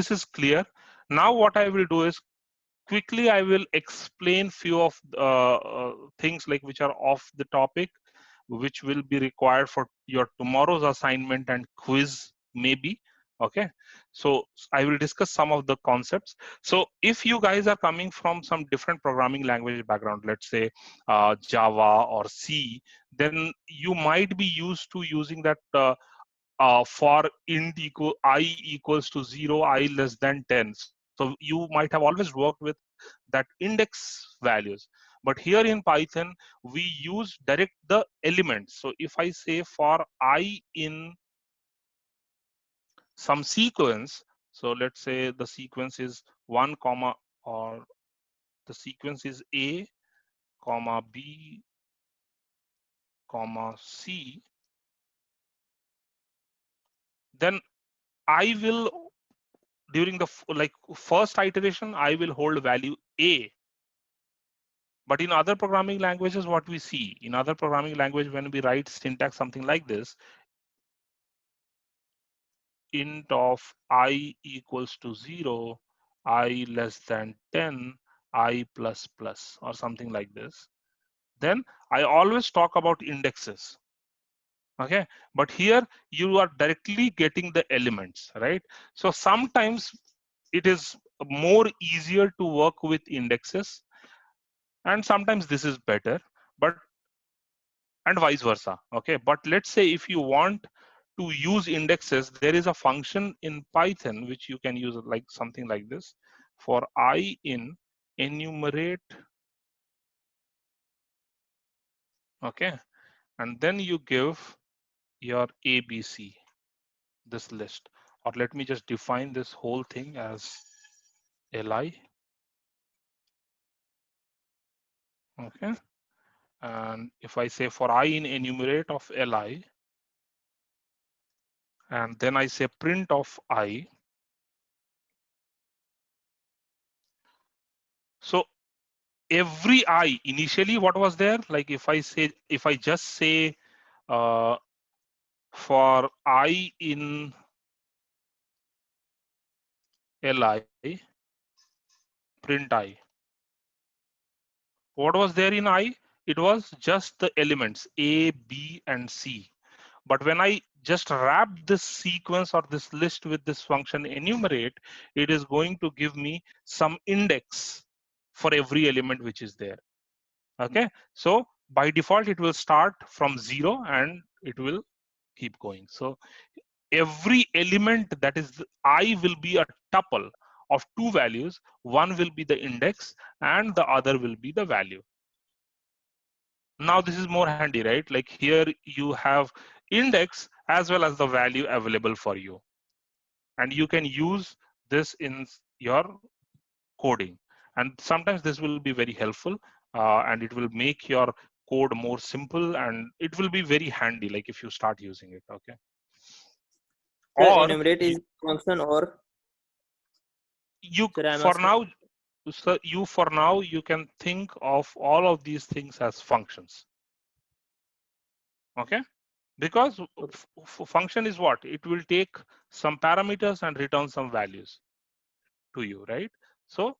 this is clear. Now what I will do is quickly I will explain few of things like which are off the topic, which will be required for your tomorrow's assignment and quiz maybe. Okay, so I will discuss some of the concepts. So if you guys are coming from some different programming language background, let's say Java or C, then you might be used to using that for int equal I equals to 0, I less than 10. So you might have always worked with that index values. But here in Python, we use direct the elements. So if I say for I in some sequence, so let's say the sequence is 1 comma, or the sequence is A comma B comma C, then I will, during the first iteration, I will hold value A. But in other programming languages, what we see in other programming language, when we write syntax something like this, int of I equals to 0, I less than 10, I plus plus, or something like this, then I always talk about indexes. Okay, but here you are directly getting the elements, right? So sometimes it is more easier to work with indexes, and sometimes this is better, but and vice versa. Okay, but let's say if you want to use indexes, there is a function in Python which you can use, like something like this: for I in enumerate. Okay, and then you give your ABC, this list, or let me just define this whole thing as li. Okay, and if I say for I in enumerate of li, and then I say print of I, so every I initially what was there, like if I just say for I in li, print I, what was there in I? It was just the elements A, B, and C. But when I just wrap this sequence or this list with this function enumerate, it is going to give me some index for every element which is there. Okay, so by default it will start from 0 and it will keep going. So every element that is I will be a tuple of two values. One will be the index and the other will be the value. Now this is more handy, right? Like here you have index as well as the value available for you, and you can use this in your coding, and sometimes this will be very helpful, and it will make your code more simple, and it will be very handy, like if you start using it. Okay, The or enumerate is function, or you sir, I'm for asking. now, so you for now you can think of all of these things as functions. Okay, because function is what, it will take some parameters and return some values to you, right? So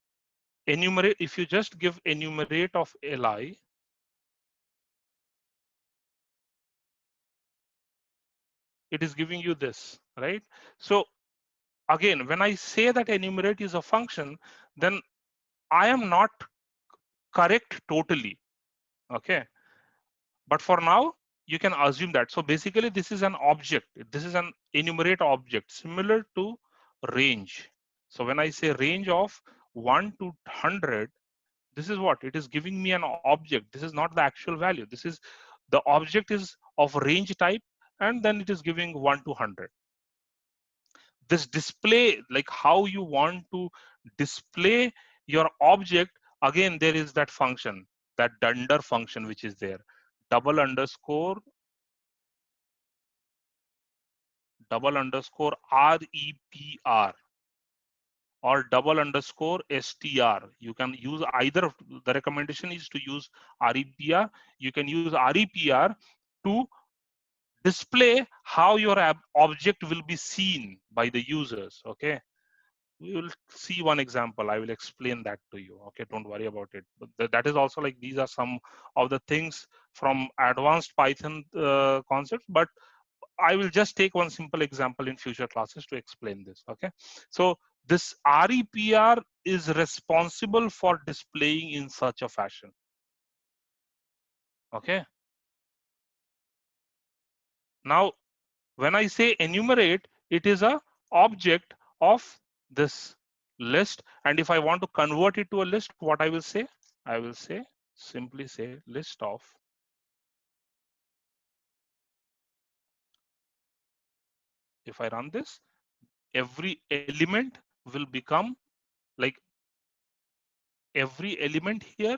enumerate, if you just give enumerate of li, it is giving you this, right? So again, when I say that enumerate is a function, then I am not correct totally. Okay, but for now you can assume that. So basically this is an object, this is an enumerate object similar to range. So when I say range of 1 to 100, this is what it is giving me, an object. This is not the actual value, this is the object is of range type, and then it is giving 1 to 100. This display, like how you want to display your object, again there is that function, that dunder function which is there, double underscore REPR or double underscore STR. You can use either. The recommendation is to use REPR. You can use REPR to display how your object will be seen by the users. Okay, We will see one example. I will explain that to you. Okay, don't worry about it. But that is also like these are some of the things from advanced Python concepts. But I will just take one simple example in future classes to explain this. Okay, so this REPR is responsible for displaying in such a fashion. Okay. Now, when I say enumerate, it is a object of this list. And if I want to convert it to a list, what I will say? I will say, simply say list of if I run this, every element will become like every element here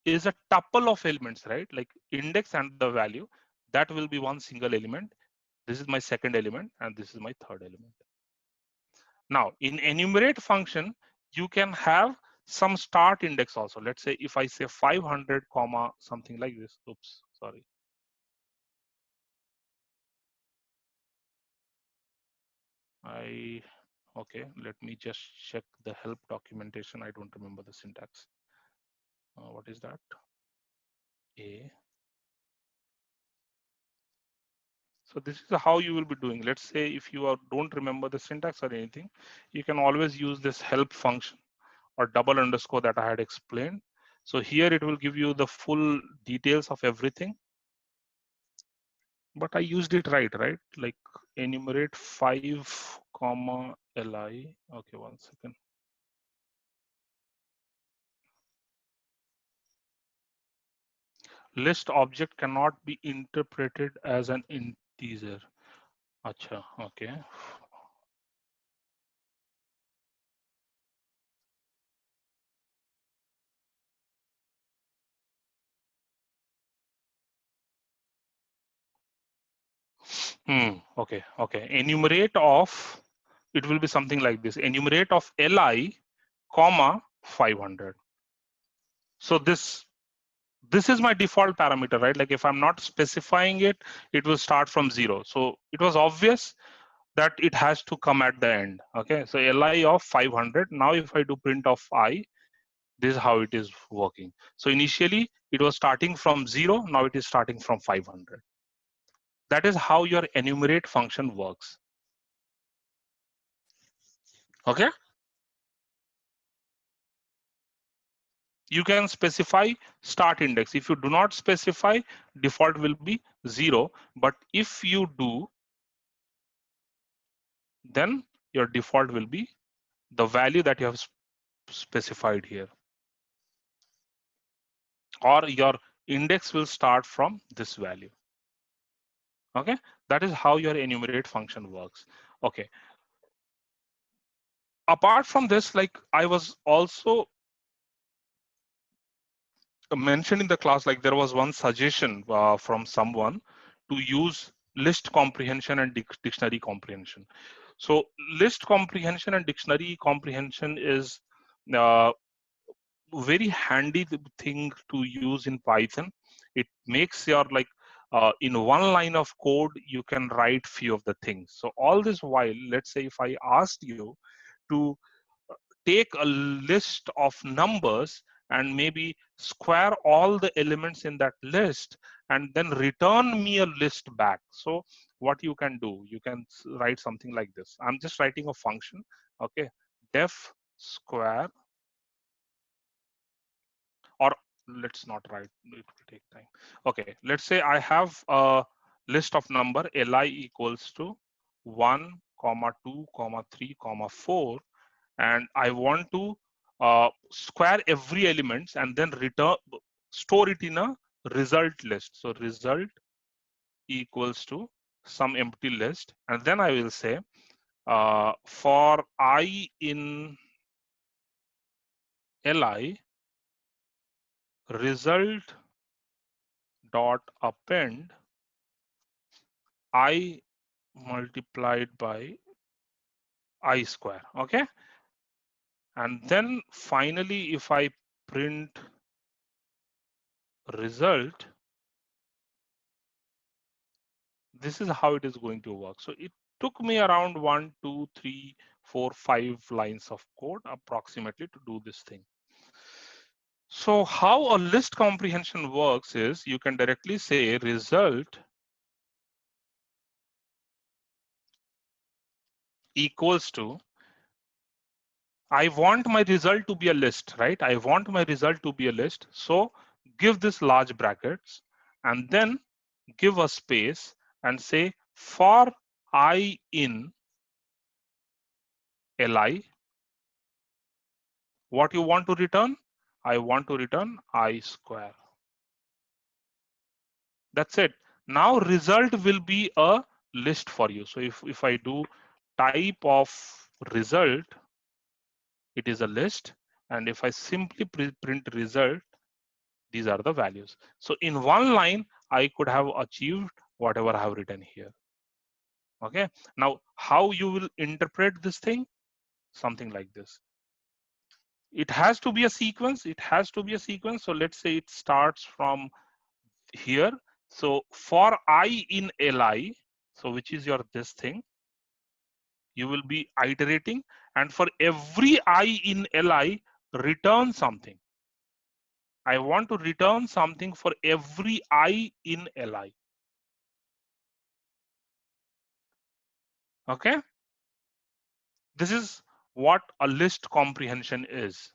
is a tuple of elements, right? Like index and the value, that will be one single element. This is my second element and this is my third element. Now in enumerate function, you can have some start index also. Let's say if I say 500 comma something like this. Oops, sorry. Okay, let me just check the help documentation. I don't remember the syntax. What is that? A. So this is how you will be doing. Let's say if you don't remember the syntax or anything, you can always use this help function or double underscore that I had explained. So here it will give you the full details of everything. But I used it right? Like enumerate 5 comma li. Okay, one second. List object cannot be interpreted as an integer. Acha, okay. Okay. Enumerate of, it will be something like this. Enumerate of li, comma 500. So this is my default parameter, right? Like if I'm not specifying it, it will start from 0. So it was obvious that it has to come at the end. Okay, so li of 500. Now if I do print of I, this is how it is working. So initially it was starting from 0. Now it is starting from 500. That is how your enumerate function works. Okay. You can specify start index. If you do not specify, default will be 0. But if you do, then your default will be the value that you have specified here. Or your index will start from this value. Okay, that is how your enumerate function works. Okay. Apart from this, like I was also mentioned in the class, like there was one suggestion from someone to use list comprehension and dictionary comprehension. So list comprehension and dictionary comprehension is very handy thing to use in Python. It makes your like in one line of code you can write few of the things. So all this while, let's say if I asked you to take a list of numbers and maybe square all the elements in that list and then return me a list back. So what you can do, you can write something like this. I'm just writing a function. Okay, def square, or let's not write, it will take time. Okay, let's say I have a list of number li equals to 1 comma 2 comma 3 comma 4, and I want to square every elements and then return, store it in a result list. So result equals to some empty list, and then I will say for I in li, result dot append I multiplied by I square. Okay, and then finally if I print result, this is how it is going to work. So it took me around 1, 2, 3, 4-5 lines of code approximately to do this thing. So how a list comprehension works is you can directly say result equals to, I want my result to be a list, right? I want my result to be a list. So give this large brackets and then give a space and say for I in li, what you want to return? I want to return I square. That's it. Now result will be a list for you. So if I do type of result, it is a list. And if I simply print result, these are the values. So in one line, I could have achieved whatever I have written here. Okay. Now, how you will interpret this thing? Something like this. It has to be a sequence. It has to be a sequence. So let's say it starts from here. So for I in li, so which is your this thing, you will be iterating, and for every I in li, return something. I want to return something for every I in li. Okay. This is what a list comprehension is.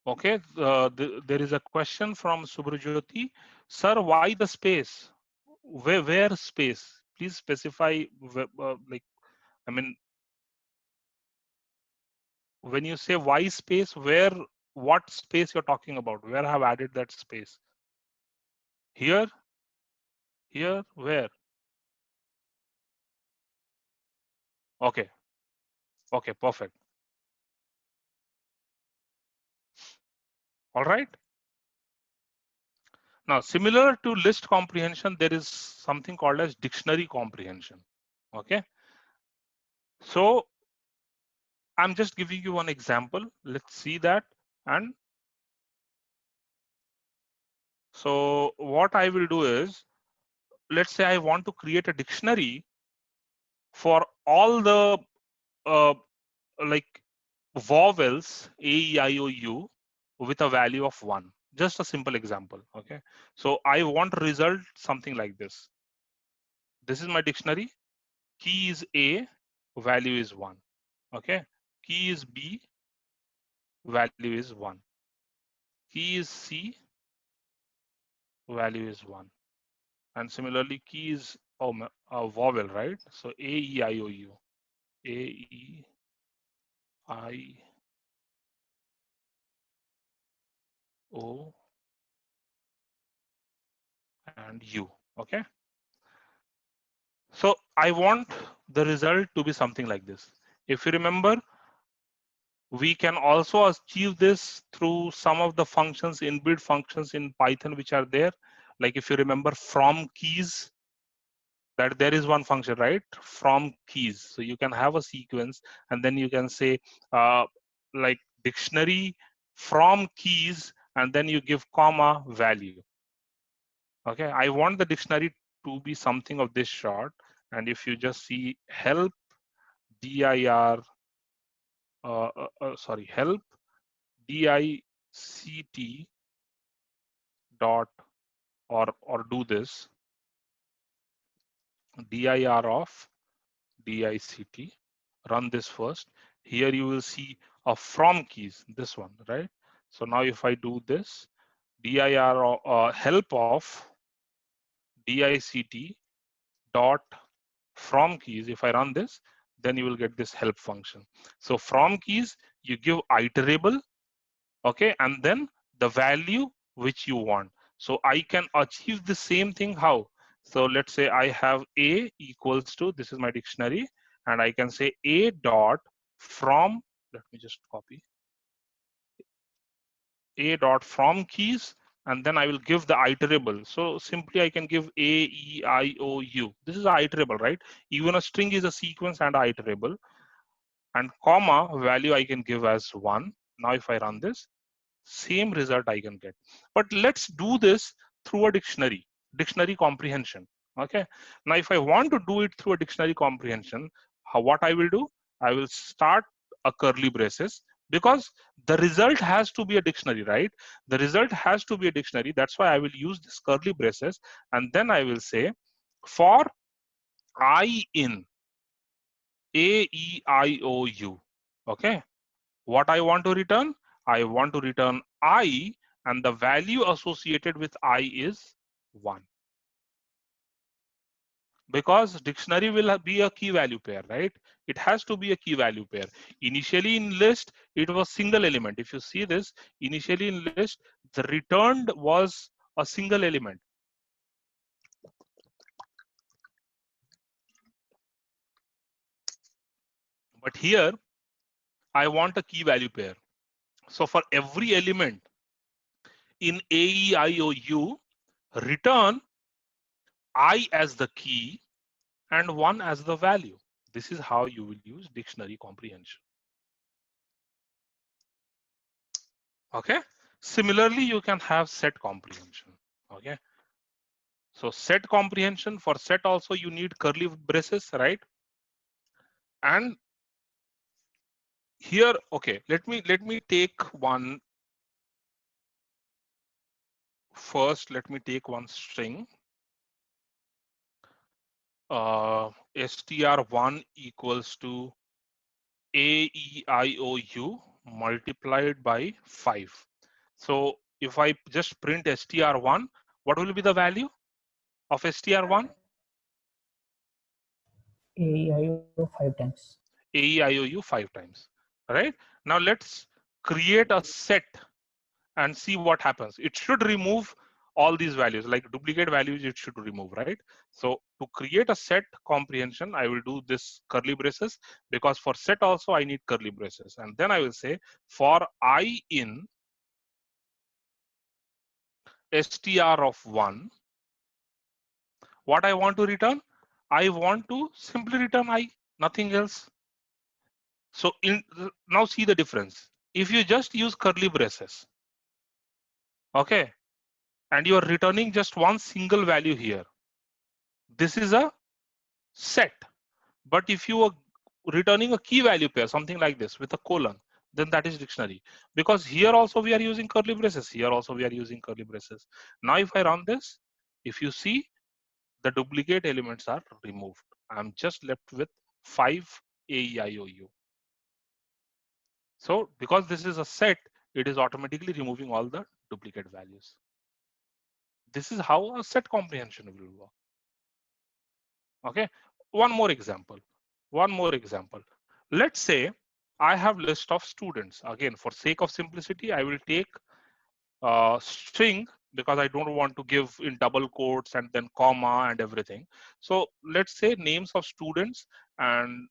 Okay, there is a question from Subrajyoti. Sir, why the space? Where space? Please specify, like, I mean, when you say why space, where, what space you're talking about? Where I have added that space? Here, here, where? Okay, okay, perfect. All right. Now, similar to list comprehension, there is something called as dictionary comprehension. Okay. So I'm just giving you one example. Let's see that. And so what I will do is, let's say I want to create a dictionary for all the like vowels A, E, I, O, U with a value of 1. Just a simple example. Okay. So I want to result something like this. This is my dictionary. Key is A, value is 1. Okay. Key is B, value is 1. Key is C, value is 1. And similarly, key is a vowel, right? So A, E, I, O, U. A, E, I, O, and U. Okay. So I want the result to be something like this. If you remember, we can also achieve this through some of the functions, inbuilt functions in Python, which are there. Like if you remember from keys, that there is one function, right? From keys. So you can have a sequence and then you can say like dictionary from keys, and then you give comma value. Okay, I want the dictionary to be something of this sort. And if you just see help dir sorry, help dict dot, or do this dir of dict, run this first. Here you will see a from keys, this one, right? So now if I do this dir help of dict dot from keys, if I run this, then you will get this help function. So from keys, you give iterable, okay, and then the value which you want. So I can achieve the same thing. How? So let's say I have A equals to, this is my dictionary, and I can say A dot from, let me just copy, A dot from keys, and then I will give the iterable. So simply I can give A, E, I, O, U. This is iterable, right? Even a string is a sequence and iterable. And comma value I can give as 1. Now if I run this, same result I can get. But let's do this through a dictionary comprehension. Okay. Now, if I want to do it through a dictionary comprehension, what I will do? I will start a curly braces, because the result has to be a dictionary, right? The result has to be a dictionary. That's why I will use this curly braces, and then I will say for I in A, E, I, O, U. Okay. What I want to return? I want to return I, and the value associated with I is 1. Because dictionary will be a key value pair, right? It has to be a key value pair. Initially in list, it was single element. If you see this, initially in list, the returned was a single element. But here, I want a key value pair. So for every element in A, E, I, O, U, return I as the key and 1 as the value. This is how you will use dictionary comprehension. Okay. Similarly, you can have set comprehension. Okay. So set comprehension, for set also you need curly braces, right? And here, okay, let me take one first. Let me take one string. str1 equals to AEIOU multiplied by 5. So if I just print str1, what will be the value of str1? AEIO 5 times. AEIOU 5 times, right? Now let's create a set and see what happens. It should remove all these values, like duplicate values, it should remove, right? So to create a set comprehension, I will do this curly braces, because for set also I need curly braces. And then I will say for I in str of 1, what I want to return? I want to simply return I, nothing else. So now see the difference. If you just use curly braces, okay, and you are returning just one single value here, this is a set. But if you are returning a key value pair, something like this with a colon, then that is dictionary. Because here also we are using curly braces, here also we are using curly braces. Now if I run this, if you see, the duplicate elements are removed. I'm just left with 5 AEIOU. So because this is a set, it is automatically removing all the duplicate values. This is how a set comprehension will work. Okay, one more example. Let's say I have list of students. Again, for sake of simplicity, I will take string, because I don't want to give in double quotes and then comma and everything. So let's say names of students, and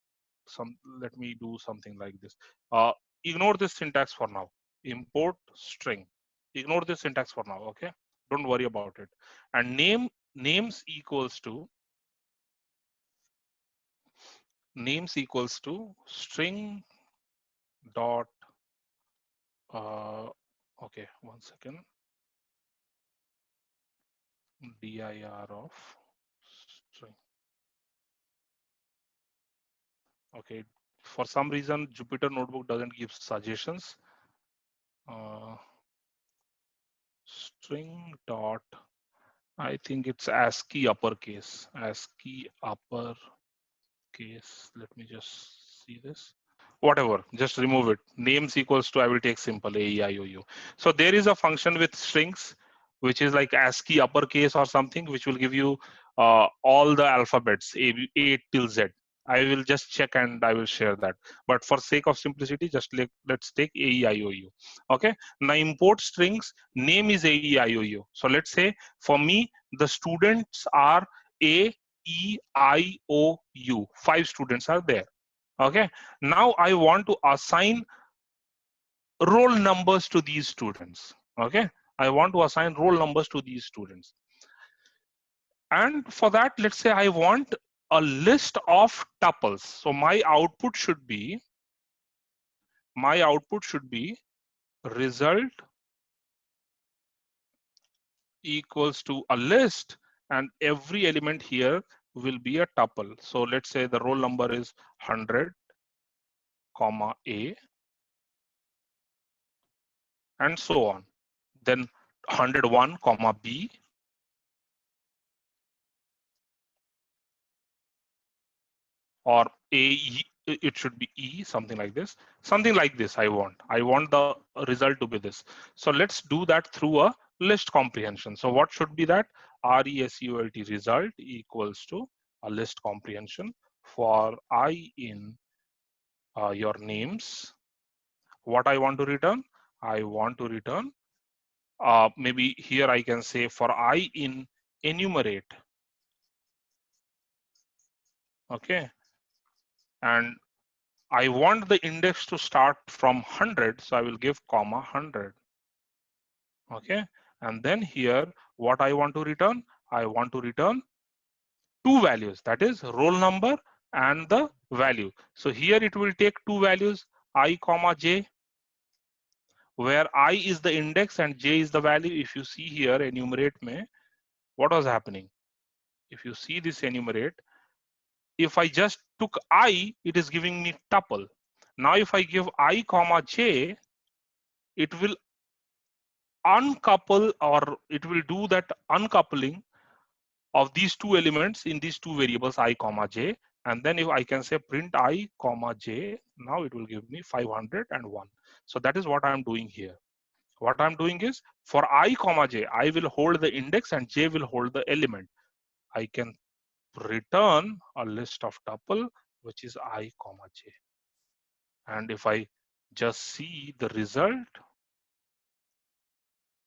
let me do something like this. Ignore this syntax for now. Import string. Ignore this syntax for now. Okay, don't worry about it. And names equals to string dot okay, one second, dir of string. Okay, for some reason Jupyter Notebook doesn't give suggestions. String dot, I think it's ASCII uppercase. ASCII uppercase. Let me just see this. Whatever, just remove it. Names equals to, I will take simple AEIOU. So there is a function with strings, which is like ASCII uppercase or something, which will give you all the alphabets A till Z. I will just check and I will share that. But for sake of simplicity, just let's take AEIOU. Okay. Now import strings. Name is AEIOU. So let's say for me, the students are AEIOU. 5 students are there. Okay. Now I want to assign roll numbers to these students. Okay. I want to assign roll numbers to these students. And for that, let's say I want a list of tuples. So my output should be result equals to a list and every element here will be a tuple. So let's say the roll number is 100, comma A, and so on. Then 101, comma B, or A, it should be E, something like this. Something like this I want the result to be this. So let's do that through a list comprehension. So what should be that? RESULT result equals to a list comprehension for I in your names. What I want to return? I want to return, maybe here I can say for I in enumerate. Okay. And I want the index to start from 100, so I will give comma 100. Okay, and then here what I want to return? I want to return two values, that is roll number and the value. So here it will take two values, I comma j, where I is the index and j is the value. If you see here enumerate mein, what was happening? If you see this enumerate, if I just took I, it is giving me tuple. Now if I give I comma j, it will uncouple, or it will do that uncoupling of these two elements in these two variables I comma j. And then if I can say print I comma j, now it will give me 501. So that is what I'm doing here. What I'm doing is for I comma j, I will hold the index and j will hold the element. I can return a list of tuple which is I comma j. And if I just see the result,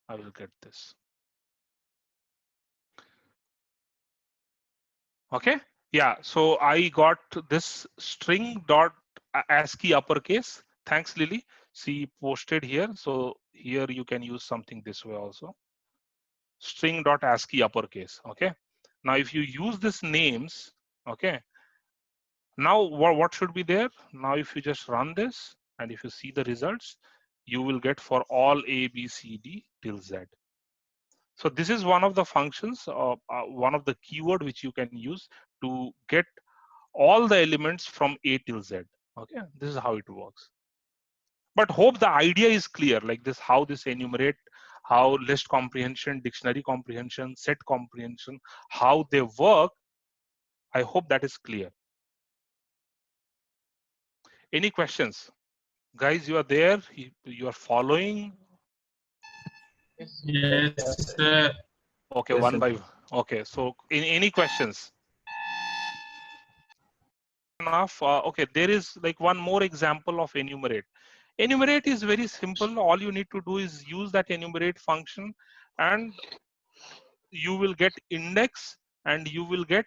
I will get this. Okay, yeah, so I got this string dot ASCII uppercase. Thanks, Lily. She posted here. So here you can use something this way also. String dot ASCII uppercase. Okay. Now, if you use this names, okay. Now, what should be there? Now, if you just run this and if you see the results, you will get for all A, B, C, D till Z. So this is one of the functions, one of the keyword which you can use to get all the elements from A till Z. Okay, this is how it works. But hope the idea is clear, like this, how this enumerate, how list comprehension, dictionary comprehension, set comprehension, how they work. I hope that is clear. Any questions? Guys, you are there, you are following? Yes, sir. Okay, Yes, one sir. by, okay, so any questions? Enough. Okay, there is like one more example of enumerate. Enumerate is very simple. All you need to do is use that enumerate function and you will get index and you will get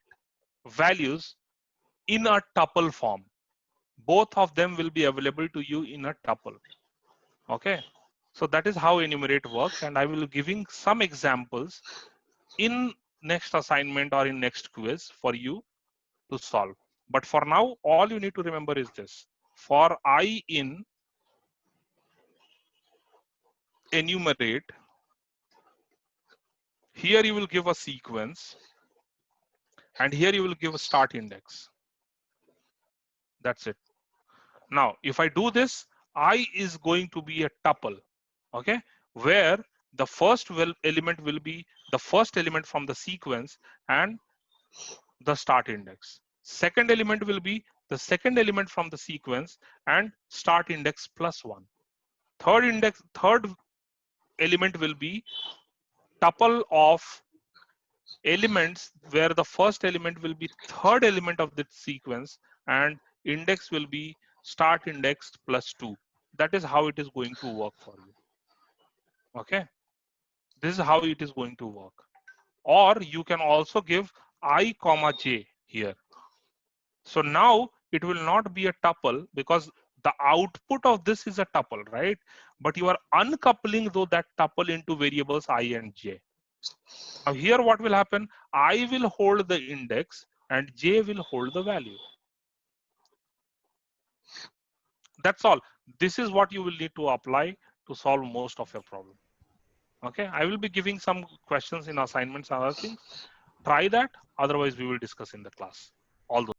values in a tuple form. Both of them will be available to you in a tuple. Okay, so that is how enumerate works, and I will be giving some examples in next assignment or in next quiz for you to solve. But for now, all you need to remember is this. For I in enumerate, here you will give a sequence and here you will give a start index. That's it. Now, if I do this, I is going to be a tuple, okay, where the first element will be the first element from the sequence and the start index. Second element will be the second element from the sequence and start index plus 1. Third element will be tuple of elements where the first element will be third element of the sequence and index will be start index plus 2. That is how it is going to work for you. Okay, this is how it is going to work. Or you can also give I comma j here. So now it will not be a tuple because the output of this is a tuple, right? But you are uncoupling though that tuple into variables I and j. Now here what will happen? I will hold the index and j will hold the value. That's all. This is what you will need to apply to solve most of your problem. Okay, I will be giving some questions in assignments and other things. try that. Otherwise, we will discuss in the class all those.